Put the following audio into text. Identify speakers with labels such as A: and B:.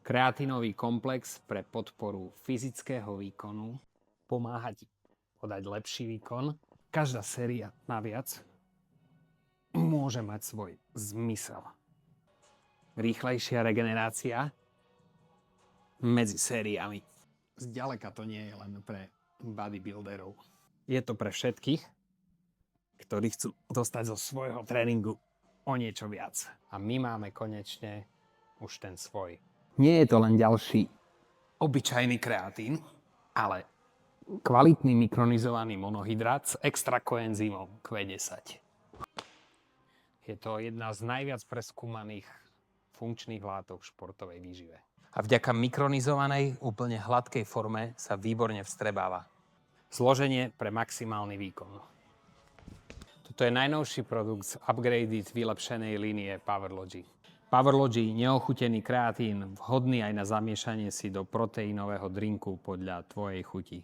A: Kreatínový komplex pre podporu fyzického výkonu pomáha ti podať lepší výkon. Každá séria naviac môže mať svoj zmysel. Rýchlejšia regenerácia medzi sériami. Zďaleka to nie je len pre bodybuilderov. Je to pre všetkých, ktorí chcú dostať zo svojho tréningu o niečo viac. A my máme konečne už ten svoj. Nie je to len ďalší obyčajný kreatín, ale kvalitný mikronizovaný monohydrát s extra koenzymom Q10. Je to jedna z najviac preskúmaných funkčných látok v športovej výžive. A vďaka mikronizovanej, úplne hladkej forme sa výborne vstrebáva. Zloženie pre maximálny výkon. Toto je najnovší produkt z upgraded vylepšenej línie PowerLogy. PowerLogy neochutený kreatín, vhodný aj na zamiešanie si do proteínového drinku podľa tvojej chuti.